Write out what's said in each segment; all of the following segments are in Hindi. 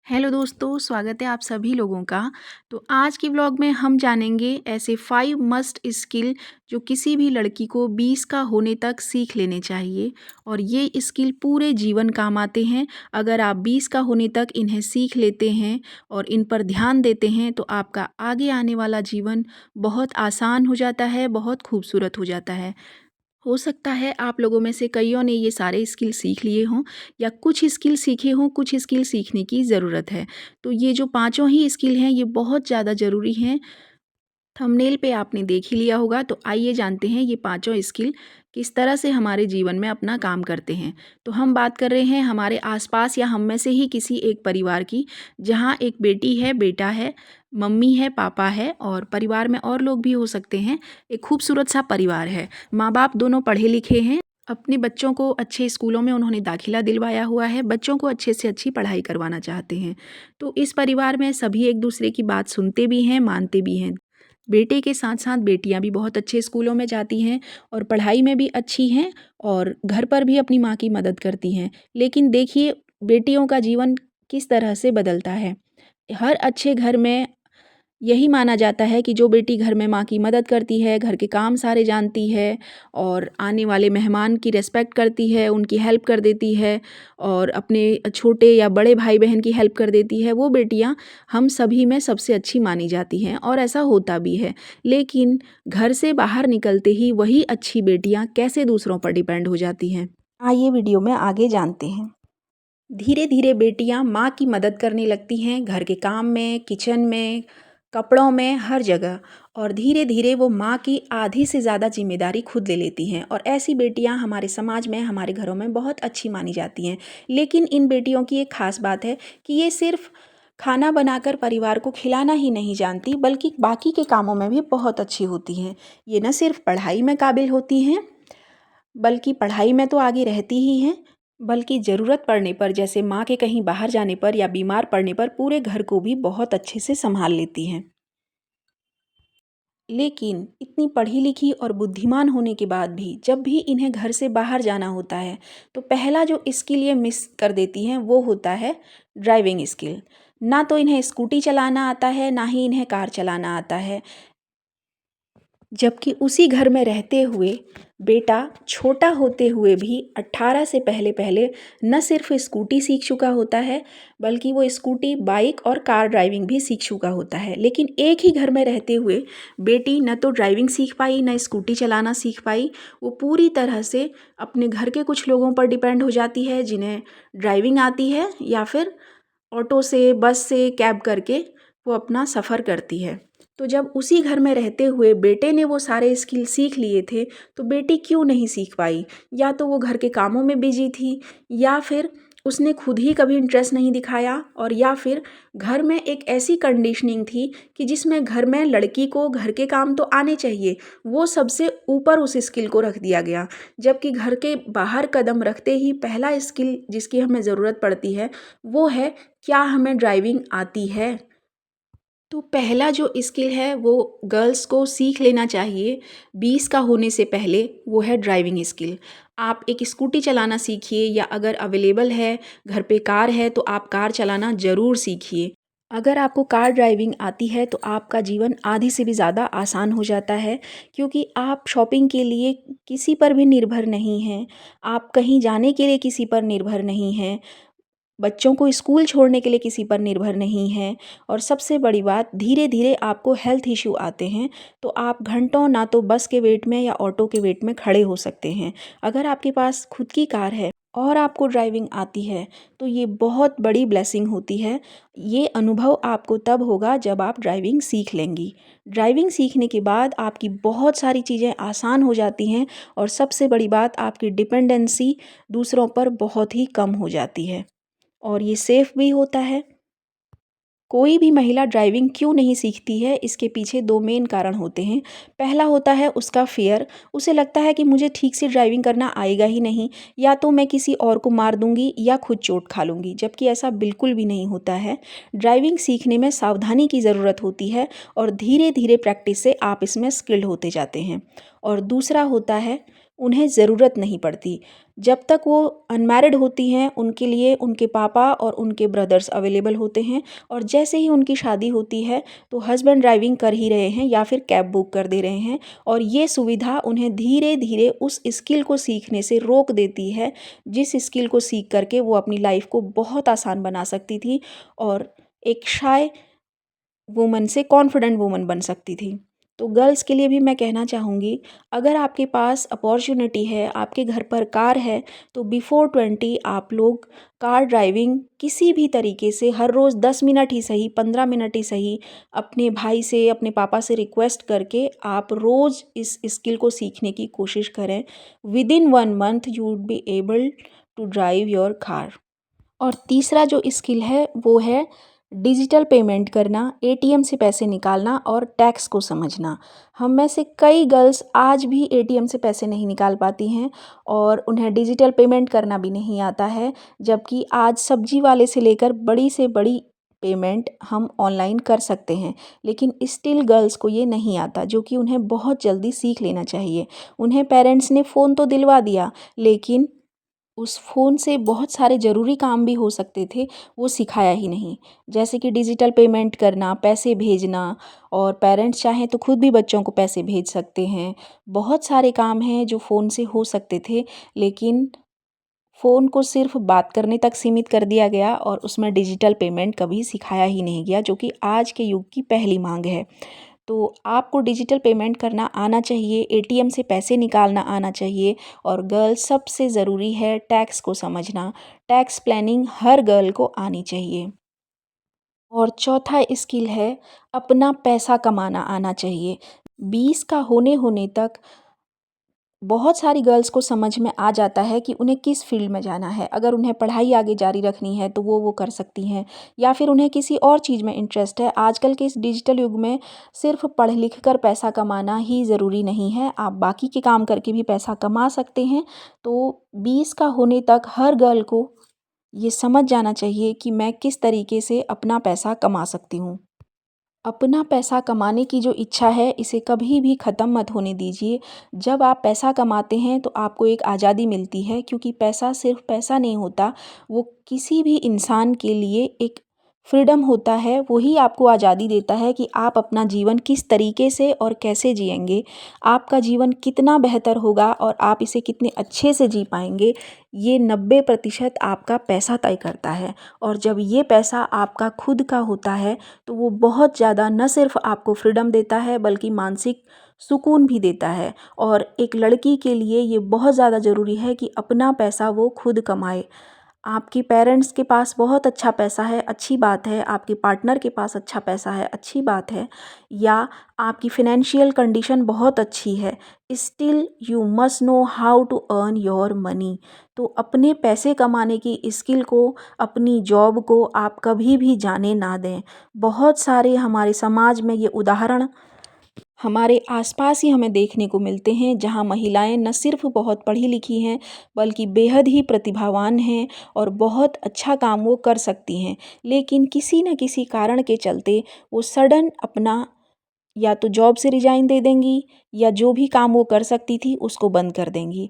हेलो दोस्तों, स्वागत है आप सभी लोगों का। तो आज की व्लॉग में हम जानेंगे ऐसे 5 मस्ट स्किल जो किसी भी लड़की को 20 का होने तक सीख लेने चाहिए और ये स्किल पूरे जीवन काम आते हैं। अगर आप 20 का होने तक इन्हें सीख लेते हैं और इन पर ध्यान देते हैं तो आपका आगे आने वाला जीवन बहुत आसान हो जाता है, बहुत खूबसूरत हो जाता है। हो सकता है आप लोगों में से कईयों ने ये सारे स्किल सीख लिए हों या कुछ स्किल सीखे हों, कुछ स्किल सीखने की ज़रूरत है। तो ये जो पाँचों ही स्किल हैं ये बहुत ज़्यादा ज़रूरी हैं। थंबनेल पे आपने देख ही लिया होगा, तो आइए जानते हैं ये पाँचों स्किल किस तरह से हमारे जीवन में अपना काम करते हैं। तो हम बात कर रहे हैं हमारे आसपास या हम में से ही किसी एक परिवार की, जहाँ एक बेटी है, बेटा है, मम्मी है, पापा है और परिवार में और लोग भी हो सकते हैं। एक खूबसूरत सा परिवार है। माँ-बाप दोनों पढ़े लिखे हैं। अपने बच्चों को अच्छे स्कूलों में उन्होंने दाखिला दिलवाया हुआ है, बच्चों को अच्छे से अच्छी पढ़ाई करवाना चाहते हैं। तो इस परिवार में सभी एक-दूसरे की बात सुनते भी हैं, मानते भी हैं। बेटे के साथ-साथ बेटियाँ भी बहुत अच्छे स्कूलों में जाती हैं और पढ़ाई में भी अच्छी हैं और घर पर भी अपनी माँ की मदद करती हैं। लेकिन देखिए, बेटियों का जीवन किस तरह से बदलता है। हर अच्छे घर में यही माना जाता है कि जो बेटी घर में माँ की मदद करती है, घर के काम सारे जानती है और आने वाले मेहमान की रिस्पेक्ट करती है, उनकी हेल्प कर देती है और अपने छोटे या बड़े भाई-बहन की हेल्प कर देती है, वो बेटियाँ हम सभी में सबसे अच्छी मानी जाती हैं और ऐसा होता भी है। लेकिन घर से बाहर निकलते ही वही अच्छी बेटियाँ कैसे दूसरों पर डिपेंड हो जाती हैं। आइए वीडियो में आगे जानते हैं। धीरे-धीरे बेटियाँ माँ की मदद करने लगती हैं घर के काम में, किचन में, कपड़ों में, हर जगह और धीरे-धीरे वो माँ की आधी से ज़्यादा ज़िम्मेदारी खुद ले लेती हैं और ऐसी बेटियाँ हमारे समाज में, हमारे घरों में बहुत अच्छी मानी जाती हैं। लेकिन इन बेटियों की एक ख़ास बात है कि ये सिर्फ़ खाना बनाकर परिवार को खिलाना ही नहीं जानती, बल्कि बाकी के कामों में भी बहुत अच्छी होती हैं। ये न सिर्फ़ पढ़ाई में काबिल होती हैं, बल्कि पढ़ाई में तो आगे रहती ही हैं, बल्कि ज़रूरत पड़ने पर जैसे माँ के कहीं बाहर जाने पर या बीमार पड़ने पर पूरे घर को भी बहुत अच्छे से संभाल लेती हैं। लेकिन इतनी पढ़ी लिखी और बुद्धिमान होने के बाद भी जब भी इन्हें घर से बाहर जाना होता है, तो पहला जो स्किल ये मिस कर देती हैं वो होता है ड्राइविंग स्किल। ना तो इन्हें स्कूटी चलाना आता है, ना ही इन्हें कार चलाना आता है। जबकि उसी घर में रहते हुए बेटा छोटा होते हुए भी 18 से पहले-पहले न सिर्फ स्कूटी सीख चुका होता है, बल्कि वो स्कूटी, बाइक और कार ड्राइविंग भी सीख चुका होता है। लेकिन एक ही घर में रहते हुए बेटी न तो ड्राइविंग सीख पाई, न स्कूटी चलाना सीख पाई। वो पूरी तरह से अपने घर के कुछ लोगों पर डिपेंड हो जाती है, जिन्हें ड्राइविंग आती है या फिर ऑटो से, बस से, कैब करके वो अपना सफ़र करती है। तो जब उसी घर में रहते हुए बेटे ने वो सारे स्किल सीख लिए थे, तो बेटी क्यों नहीं सीख पाई? या तो वो घर के कामों में बिजी थी या फिर उसने खुद ही कभी इंटरेस्ट नहीं दिखाया और या फिर घर में एक ऐसी कंडीशनिंग थी कि जिसमें घर में लड़की को घर के काम तो आने चाहिए, वो सबसे ऊपर उस स्किल को रख दिया गया। जबकि घर के बाहर कदम रखते ही पहला स्किल जिसकी हमें ज़रूरत पड़ती है, वो है क्या हमें ड्राइविंग आती है? तो पहला जो स्किल है वो गर्ल्स को सीख लेना चाहिए 20 का होने से पहले, वो है ड्राइविंग स्किल। आप एक स्कूटी चलाना सीखिए या अगर अवेलेबल है, घर पे कार है तो आप कार चलाना ज़रूर सीखिए। अगर आपको कार ड्राइविंग आती है तो आपका जीवन आधे से भी ज़्यादा आसान हो जाता है, क्योंकि आप शॉपिंग के लिए किसी पर भी निर्भर नहीं हैं, आप कहीं जाने के लिए किसी पर निर्भर नहीं हैं, बच्चों को स्कूल छोड़ने के लिए किसी पर निर्भर नहीं हैं और सबसे बड़ी बात धीरे-धीरे आपको हेल्थ इश्यू आते हैं, तो आप घंटों ना तो बस के वेट में या ऑटो के वेट में खड़े हो सकते हैं। अगर आपके पास खुद की कार है और आपको ड्राइविंग आती है, तो ये बहुत बड़ी ब्लेसिंग होती है। ये अनुभव आपको तब होगा जब आप ड्राइविंग सीख लेंगी। ड्राइविंग सीखने के बाद आपकी बहुत सारी चीज़ें आसान हो जाती हैं और सबसे बड़ी बात आपकी डिपेंडेंसी दूसरों पर बहुत ही कम हो जाती है। और ये सेफ़ भी होता है। कोई भी महिला ड्राइविंग क्यों नहीं सीखती है, इसके पीछे 2 मेन कारण होते हैं। पहला होता है उसका फ़ियर, उसे लगता है कि मुझे ठीक से ड्राइविंग करना आएगा ही नहीं, या तो मैं किसी और को मार दूँगी या खुद चोट खा लूँगी, जबकि ऐसा बिल्कुल भी नहीं होता है। ड्राइविंग सीखने में सावधानी की ज़रूरत होती है और धीरे-धीरे प्रैक्टिस से आप इसमें स्किल्ड होते जाते हैं। और दूसरा होता है उन्हें ज़रूरत नहीं पड़ती। जब तक वो अनमैरिड होती हैं उनके लिए उनके पापा और उनके ब्रदर्स अवेलेबल होते हैं, और जैसे ही उनकी शादी होती है तो हस्बैंड ड्राइविंग कर ही रहे हैं या फिर कैब बुक कर दे रहे हैं, और ये सुविधा उन्हें धीरे धीरे उस स्किल को सीखने से रोक देती है जिस स्किल को सीख करके वो अपनी लाइफ को बहुत आसान बना सकती थी और एक शाय वुमन से कॉन्फिडेंट वुमन बन सकती थी। तो गर्ल्स के लिए भी मैं कहना चाहूँगी, अगर आपके पास अपॉर्चुनिटी है, आपके घर पर कार है, तो बिफ़ोर 20 आप लोग कार ड्राइविंग किसी भी तरीके से हर रोज़ 10 मिनट ही सही, 15 मिनट ही सही, अपने भाई से, अपने पापा से रिक्वेस्ट करके आप रोज़ इस स्किल को सीखने की कोशिश करें। Within 1 month you would be able to drive your car. और तीसरा जो स्किल है वो है डिजिटल पेमेंट करना, एटीएम से पैसे निकालना और टैक्स को समझना। हम में से कई गर्ल्स आज भी एटीएम से पैसे नहीं निकाल पाती हैं और उन्हें डिजिटल पेमेंट करना भी नहीं आता है, जबकि आज सब्जी वाले से लेकर बड़ी से बड़ी पेमेंट हम ऑनलाइन कर सकते हैं। लेकिन स्टिल गर्ल्स को ये नहीं आता, जो कि उन्हें बहुत जल्दी सीख लेना चाहिए। उन्हें पेरेंट्स ने फ़ोन तो दिलवा दिया, लेकिन उस फ़ोन से बहुत सारे ज़रूरी काम भी हो सकते थे, वो सिखाया ही नहीं। जैसे कि डिजिटल पेमेंट करना, पैसे भेजना, और पेरेंट्स चाहें तो खुद भी बच्चों को पैसे भेज सकते हैं। बहुत सारे काम हैं जो फ़ोन से हो सकते थे, लेकिन फ़ोन को सिर्फ़ बात करने तक सीमित कर दिया गया और उसमें डिजिटल पेमेंट कभी सिखाया ही नहीं गया, जो कि आज के युग की पहली माँग है। तो आपको डिजिटल पेमेंट करना आना चाहिए, एटीएम से पैसे निकालना आना चाहिए, और गर्ल्स सबसे ज़रूरी है टैक्स को समझना। टैक्स प्लानिंग हर गर्ल को आनी चाहिए। और चौथा स्किल है अपना पैसा कमाना आना चाहिए। 20 का होने होने तक बहुत सारी गर्ल्स को समझ में आ जाता है कि उन्हें किस फील्ड में जाना है। अगर उन्हें पढ़ाई आगे जारी रखनी है तो वो कर सकती हैं, या फिर उन्हें किसी और चीज़ में इंटरेस्ट है। आजकल के इस डिजिटल युग में सिर्फ पढ़ लिख कर पैसा कमाना ही ज़रूरी नहीं है, आप बाकी के काम करके भी पैसा कमा सकते हैं। तो 20 का होने तक हर गर्ल को ये समझ जाना चाहिए कि मैं किस तरीके से अपना पैसा कमा सकती हूँ। अपना पैसा कमाने की जो इच्छा है इसे कभी भी ख़त्म मत होने दीजिए। जब आप पैसा कमाते हैं तो आपको एक आज़ादी मिलती है, क्योंकि पैसा सिर्फ़ पैसा नहीं होता, वो किसी भी इंसान के लिए एक फ्रीडम होता है। वही आपको आज़ादी देता है कि आप अपना जीवन किस तरीके से और कैसे जिएँगे। आपका जीवन कितना बेहतर होगा और आप इसे कितने अच्छे से जी पाएँगे, ये 90% आपका पैसा तय करता है। और जब ये पैसा आपका खुद का होता है तो वो बहुत ज़्यादा न सिर्फ़ आपको फ्रीडम देता है, बल्कि मानसिक सुकून भी देता है। और एक लड़की के लिए ये बहुत ज़्यादा ज़रूरी है कि अपना पैसा वो खुद कमाए। आपके पेरेंट्स के पास बहुत अच्छा पैसा है, अच्छी बात है। आपके पार्टनर के पास अच्छा पैसा है, अच्छी बात है। या आपकी फ़ाइनेंशियल कंडीशन बहुत अच्छी है, still you must know how to earn your money. तो अपने पैसे कमाने की स्किल को, अपनी जॉब को आप कभी भी जाने ना दें। बहुत सारे हमारे समाज में ये उदाहरण हमारे आसपास ही हमें देखने को मिलते हैं, जहाँ महिलाएं न सिर्फ बहुत पढ़ी लिखी हैं, बल्कि बेहद ही प्रतिभावान हैं और बहुत अच्छा काम वो कर सकती हैं, लेकिन किसी न किसी कारण के चलते वो सडन अपना या तो जॉब से रिजाइन दे देंगी, या जो भी काम वो कर सकती थी उसको बंद कर देंगी।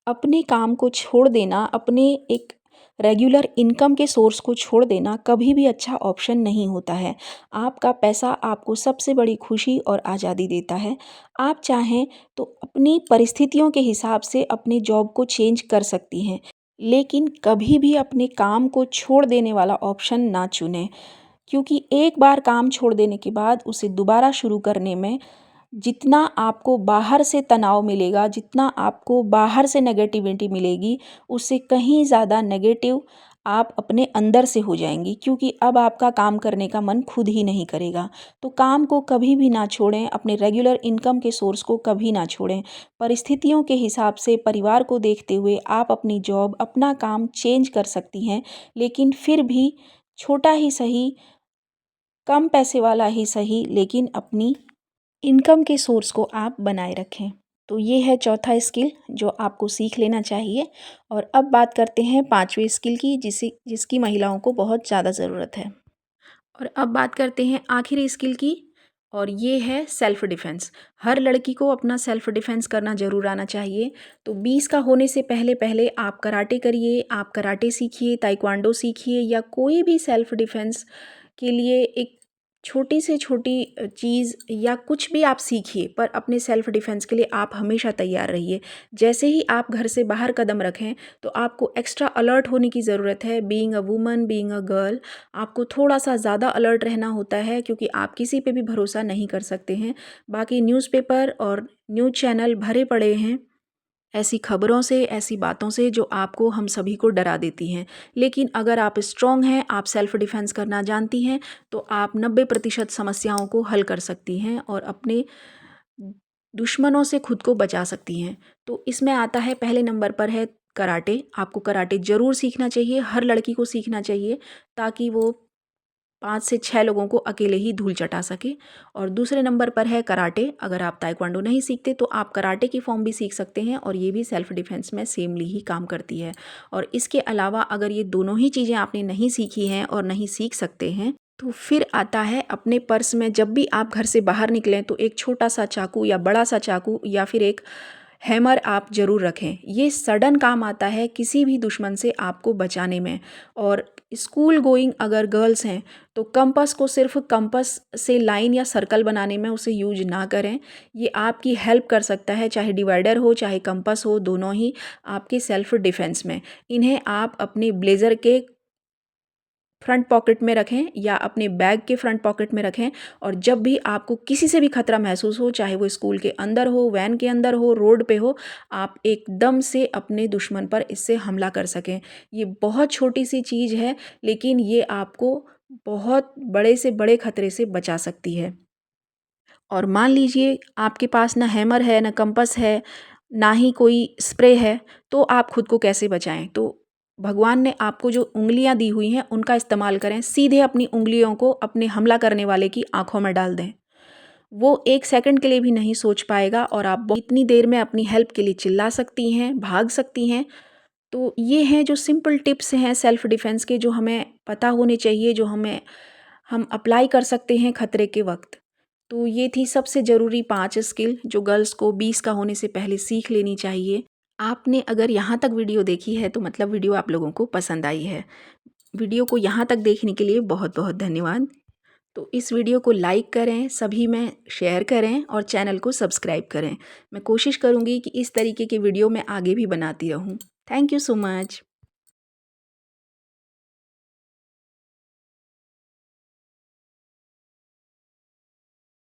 अपने काम को छोड़ देना, अपने एक रेगुलर इनकम के सोर्स को छोड़ देना कभी भी अच्छा ऑप्शन नहीं होता है। आपका पैसा आपको सबसे बड़ी खुशी और आज़ादी देता है। आप चाहें तो अपनी परिस्थितियों के हिसाब से अपने जॉब को चेंज कर सकती हैं, लेकिन कभी भी अपने काम को छोड़ देने वाला ऑप्शन ना चुनें, क्योंकि एक बार काम छोड़ देने के बाद उसे दोबारा शुरू करने में जितना आपको बाहर से तनाव मिलेगा, जितना आपको बाहर से नेगेटिविटी मिलेगी, उससे कहीं ज़्यादा नेगेटिव आप अपने अंदर से हो जाएंगी, क्योंकि अब आपका काम करने का मन खुद ही नहीं करेगा। तो काम को कभी भी ना छोड़ें, अपने रेगुलर इनकम के सोर्स को कभी ना छोड़ें। परिस्थितियों के हिसाब से, परिवार को देखते हुए आप अपनी जॉब, अपना काम चेंज कर सकती हैं, लेकिन फिर भी छोटा ही सही, कम पैसे वाला ही सही, लेकिन अपनी इनकम के सोर्स को आप बनाए रखें। तो ये है चौथा स्किल जो आपको सीख लेना चाहिए। और अब बात करते हैं पांचवें स्किल की, जिसकी महिलाओं को बहुत ज़्यादा ज़रूरत है। और अब बात करते हैं आखिरी स्किल की, और ये है सेल्फ़ डिफ़ेंस। हर लड़की को अपना सेल्फ़ डिफ़ेंस करना ज़रूर आना चाहिए। तो 20 का होने से पहले पहले आप कराटे करिए, आप कराटे सीखिए, ताइक्वांडो सीखिए या कोई भी सेल्फ़ डिफ़ेंस के लिए एक छोटी से छोटी चीज़ या कुछ भी आप सीखिए, पर अपने सेल्फ़ डिफ़ेंस के लिए आप हमेशा तैयार रहिए। जैसे ही आप घर से बाहर कदम रखें, तो आपको एक्स्ट्रा अलर्ट होने की ज़रूरत है। Being a woman, being a girl, आपको थोड़ा-सा ज़्यादा अलर्ट रहना होता है, क्योंकि आप किसी पे भी भरोसा नहीं कर सकते हैं। बाकी न्यूज़पेपर और न्यूज़ चैनल भरे पड़े हैं ऐसी खबरों से, ऐसी बातों से जो आपको हम सभी को डरा देती हैं। लेकिन अगर आप स्ट्रॉन्ग हैं, आप सेल्फ़ डिफ़ेंस करना जानती हैं, तो आप 90% समस्याओं को हल कर सकती हैं और अपने दुश्मनों से खुद को बचा सकती हैं। तो इसमें आता है, पहले नंबर पर है कराटे। आपको कराटे ज़रूर सीखना चाहिए, हर लड़की को सीखना चाहिए, ताकि वो 5 से 6 लोगों को अकेले ही धूल चटा सके। और दूसरे नंबर पर है कराटे। अगर आप ताइक्वांडो नहीं सीखते तो आप कराटे की फॉर्म भी सीख सकते हैं, और ये भी सेल्फ़ डिफ़ेंस में सेमली ही काम करती है। और इसके अलावा अगर ये दोनों ही चीज़ें आपने नहीं सीखी हैं और नहीं सीख सकते हैं, तो फिर आता है अपने पर्स में, जब भी आप घर से बाहर निकलें तो एक छोटा-सा चाकू या बड़ा-सा चाकू या फिर एक हैमर आप ज़रूर रखें। ये सडन काम आता है किसी भी दुश्मन से आपको बचाने में। और स्कूल गोइंग अगर गर्ल्स हैं, तो कंपास को सिर्फ कंपास से लाइन या सर्कल बनाने में उसे यूज ना करें। ये आपकी हेल्प कर सकता है, चाहे डिवाइडर हो चाहे कंपास हो, दोनों ही आपके सेल्फ डिफेंस में। इन्हें आप अपने ब्लेज़र के फ्रंट पॉकेट में रखें या अपने बैग के फ्रंट पॉकेट में रखें। और जब भी आपको किसी से भी खतरा महसूस हो, चाहे वो स्कूल के अंदर हो, वैन के अंदर हो, रोड पे हो, आप एकदम से अपने दुश्मन पर इससे हमला कर सकें। ये बहुत छोटी सी चीज़ है, लेकिन ये आपको बहुत बड़े से बड़े खतरे से बचा सकती है। और मान लीजिए आपके पास ना हैमर है, ना कंपास है, ना ही कोई स्प्रे है, तो आप खुद को कैसे बचाएं? तो भगवान ने आपको जो उंगलियां दी हुई हैं उनका इस्तेमाल करें। सीधे अपनी उंगलियों को अपने हमला करने वाले की आंखों में डाल दें। वो 1 सेकंड के लिए भी नहीं सोच पाएगा, और आप इतनी देर में अपनी हेल्प के लिए चिल्ला सकती हैं, भाग सकती हैं। तो ये हैं जो सिंपल टिप्स हैं सेल्फ डिफेंस के, जो हमें पता होने चाहिए, जो हम अप्लाई कर सकते हैं खतरे के वक्त। तो ये थी सबसे ज़रूरी 5 स्किल जो गर्ल्स को 20 का होने से पहले सीख लेनी चाहिए। आपने अगर यहाँ तक वीडियो देखी है तो मतलब वीडियो आप लोगों को पसंद आई है। वीडियो को यहाँ तक देखने के लिए बहुत बहुत धन्यवाद। तो इस वीडियो को लाइक करें, सभी में शेयर करें और चैनल को सब्सक्राइब करें। मैं कोशिश करूँगी कि इस तरीके के वीडियो मैं आगे भी बनाती रहूँ। Thank you so much.